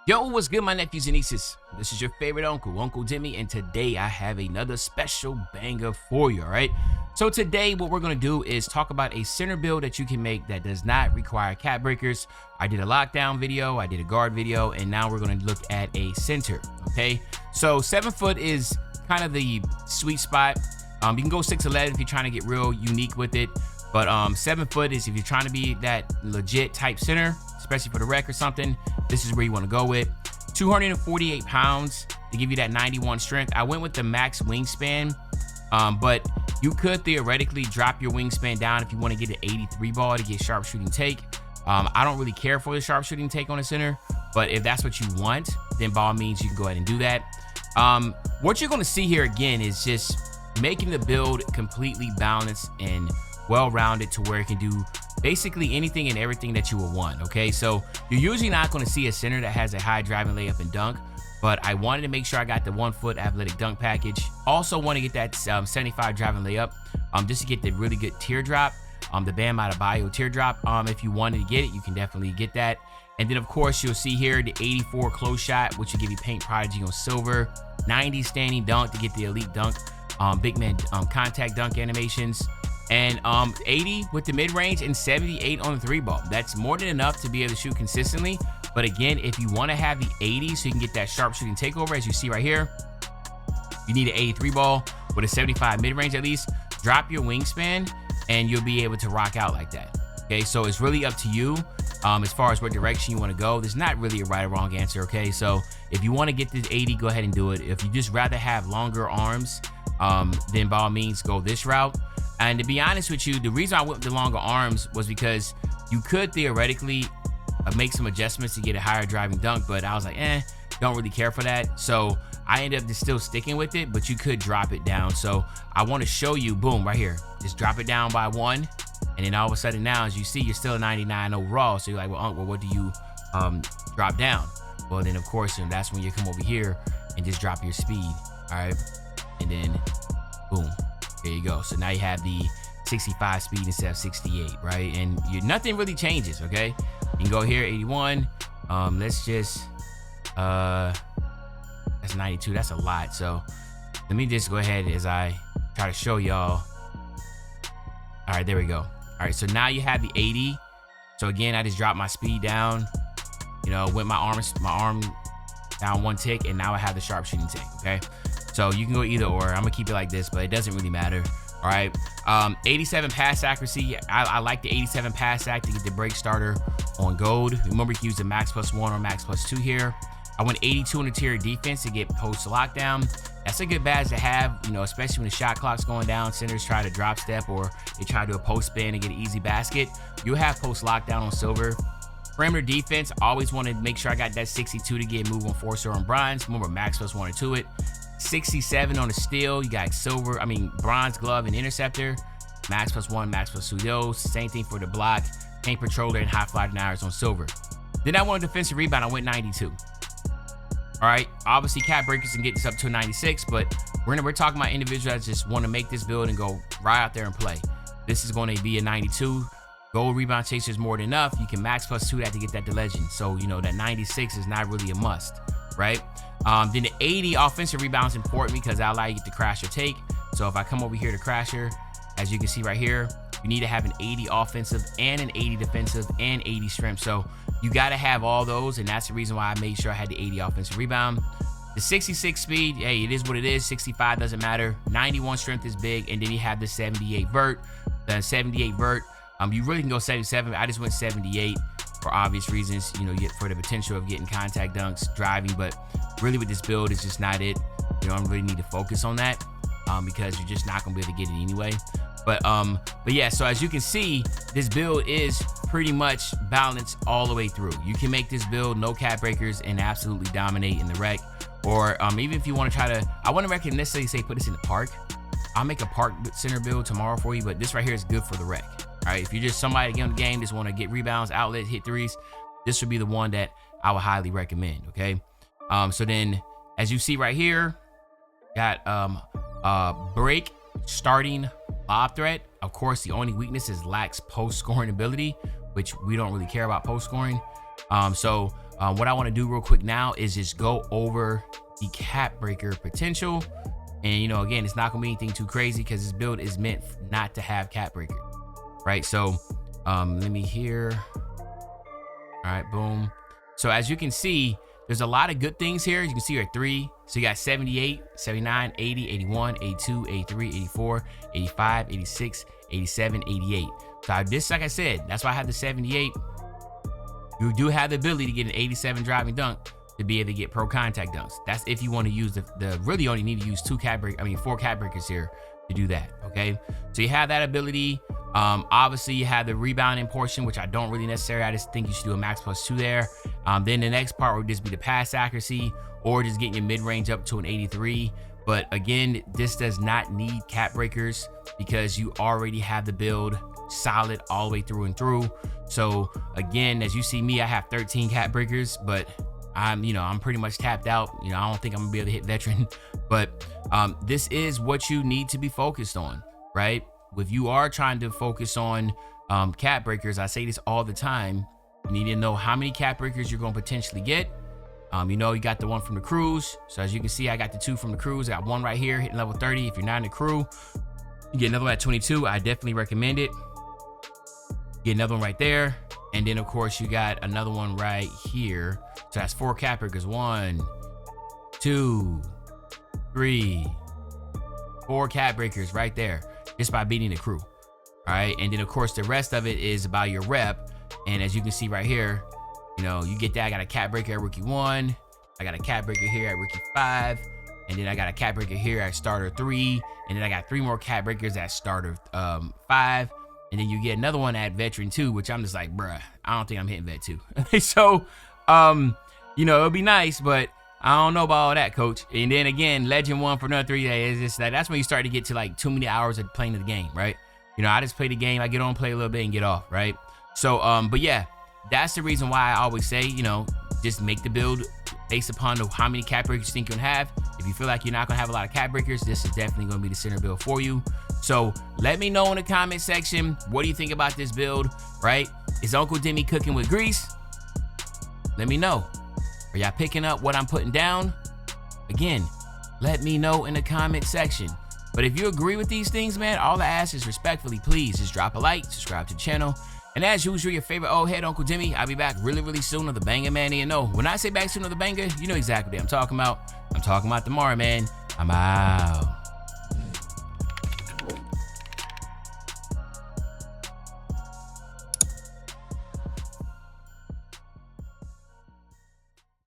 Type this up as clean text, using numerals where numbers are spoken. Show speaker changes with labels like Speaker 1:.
Speaker 1: Yo, what's good, my nephews and nieces? This is your favorite uncle, Uncle Jimmy, and today I have another special banger for you, all right? So today, what we're gonna do is talk about a center build that you can make that does not require cap breakers. I did a lockdown video, I did a guard video, and now we're gonna look at a center, okay? So 7 foot is kind of the sweet spot. You can go 6'11" if you're trying to get real unique with it, but 7 foot is if you're trying to be that legit type center, especially for the rec or something. This is where you want to go with. 248 pounds to give you that 91 strength. I went with the max wingspan, but you could theoretically drop your wingspan down if you want to get an 83 ball to get sharp shooting take. I don't really care for the sharp shooting take on a center, but if that's what you want, then by all means, you can go ahead and do that. What you're going to see here again is just making the build completely balanced and well-rounded to where it can do basically anything and everything that you will want, okay? So you're usually not going to see a center that has a high driving layup and dunk, but I wanted to make sure I got the 1 foot athletic dunk package. Also want to get that 75 driving layup just to get the really good teardrop, the Bam Adebayo teardrop. If you wanted to get it, you can definitely get that. And then of course you'll see here the 84 close shot, which will give you paint prodigy on silver, 90 standing dunk to get the elite dunk, big man contact dunk animations, and 80 with the mid-range and 78 on the 3 ball. That's more than enough to be able to shoot consistently. But again, if you want to have the 80 so you can get that sharp shooting takeover, as you see right here, you need an 83 ball with a 75 mid-range at least. Drop your wingspan and you'll be able to rock out like that. Okay, so it's really up to you as far as what direction you want to go. There's not really a right or wrong answer, okay? So if you want to get this 80, go ahead and do it. If you just rather have longer arms, then by all means go this route. And to be honest with you, the reason I went with the longer arms was because you could theoretically make some adjustments to get a higher driving dunk, but I was like, don't really care for that. So I ended up just still sticking with it, but you could drop it down. So I want to show you, boom, right here. Just drop it down by 1. And then all of a sudden now, as you see, you're still 99 overall. So you're like, well, Uncle, what do you drop down? Well, then of course, that's when you come over here and just drop your speed, all right? And then boom. There you go. So now you have the 65 speed instead of 68, right? And nothing really changes, okay? You can go here, 81. Let's just, that's 92. That's a lot. So let me just go ahead as I try to show y'all. All right, there we go. All right, so now you have the 80. So again, I just dropped my speed down, with my arm down 1 tick, and now I have the sharp shooting tick, okay? So you can go either or. I'm gonna keep it like this, but it doesn't really matter. All right. 87 pass accuracy. I like the 87 pass act to get the break starter on gold. Remember, you can use the max +1 or max +2 here. I went 82 on the tier defense to get post lockdown. That's a good badge to have, especially when the shot clock's going down. Centers try to drop step or they try to do a post spin and get an easy basket. You'll have post lockdown on silver. Perimeter defense, always want to make sure I got that 62 to get move on Forcer on bronze. Remember, max +1 or 2 it. 67 on the steal. You got bronze glove and interceptor. Max +1, max +2 those. Same thing for the block, paint patroller, and high fly deniers on silver. Then I went defensive rebound. I went 92. All right. Obviously, cap breakers can get this up to a 96, but we're talking about individuals that just want to make this build and go right out there and play. This is going to be a 92. Gold rebound chaser is more than enough. You can max +2 that to get that to legend. So, that 96 is not really a must, right? Then the 80 offensive rebound is important because I allow you to crash or take. So if I come over here to crasher, as you can see right here, you need to have an 80 offensive and an 80 defensive and 80 strength. So you got to have all those, and that's the reason why I made sure I had the 80 offensive rebound. The 66 speed, hey, it is what it is. 65 doesn't matter. 91 strength is big, and then you have the 78 vert. The 78 vert, you really can go 77. I just went 78 for obvious reasons, for the potential of getting contact dunks, driving, but really with this build, it's just not it. I don't really need to focus on that because you're just not gonna be able to get it anyway. But yeah, so as you can see, this build is pretty much balanced all the way through. You can make this build no cap breakers and absolutely dominate in the rec. Or even if you want to try to, I wouldn't recommend necessarily say put this in the park. I'll make a park center build tomorrow for you, but this right here is good for the rec. All right, if you're just somebody getting the game, just want to get rebounds, outlet, hit threes, this would be the one that I would highly recommend, okay? So then, as you see right here, got break, starting, lob threat. Of course, the only weakness is lacks post-scoring ability, which we don't really care about post-scoring. What I want to do real quick now is just go over the cap breaker potential. And, you know, again, it's not going to be anything too crazy because this build is meant not to have cap breaker, right? So let me hear. All right, boom. So as you can see, there's a lot of good things here. You can see here 3. So you got 78, 79, 80, 81, 82, 83, 84, 85, 86, 87, 88. So this, like I said, that's why I have the 78. You do have the ability to get an 87 driving dunk to be able to get pro contact dunks. That's if you want to use the really only need to use 4 cap breakers here to do that. Okay, so you have that ability. Obviously you have the rebounding portion, which I don't really necessarily. I just think you should do a max +2 there. Then the next part would just be the pass accuracy or just getting your mid-range up to an 83. But again, this does not need cap breakers because you already have the build solid all the way through and through. So again, as you see me, I have 13 cap breakers, but I'm pretty much tapped out. I don't think I'm gonna be able to hit veteran, but this is what you need to be focused on, right? If you are trying to focus on cap breakers, I say this all the time, you need to know how many cap breakers you're gonna potentially get. You got the one from the cruise. So as you can see, I got the 2 from the cruise. I got one right here hitting level 30. If you're not in the crew, you get another one at 22. I definitely recommend it. Get another one right there. And then of course you got another one right here. So that's 4 cap breakers. 1, 2, 3, 4 cap breakers right there, just by beating the crew. All right. And then of course the rest of it is about your rep. And as you can see right here, you get that. I got a cap breaker at rookie 1. I got a cap breaker here at rookie 5. And then I got a cap breaker here at starter 3. And then I got 3 more cap breakers at starter 5. And then you get another one at veteran 2, which I'm just like, bruh, I don't think I'm hitting vet 2. So, it'll be nice, but I don't know about all that, coach. And then again, legend 1 for another 3 days. It's just that's when you start to get to like too many hours of playing the game, right? I just play the game. I get on, play a little bit and get off, right? So, but yeah, that's the reason why I always say, just make the build based upon how many cap breakers you think you're gonna have. If you feel like you're not gonna have a lot of cap breakers, this is definitely gonna be the center build for you. So let me know in the comment section, what do you think about this build, right? Is Uncle Demi cooking with grease? Let me know. Are y'all picking up what I'm putting down? Again, let me know in the comment section. But if you agree with these things, man, all I ask is respectfully, please just drop a like, subscribe to the channel. And as usual, your favorite old head, Uncle Demi. I'll be back really, really soon on the Banger Man. When I say back soon on the Banger, you know exactly what I'm talking about. I'm talking about tomorrow, man. I'm out.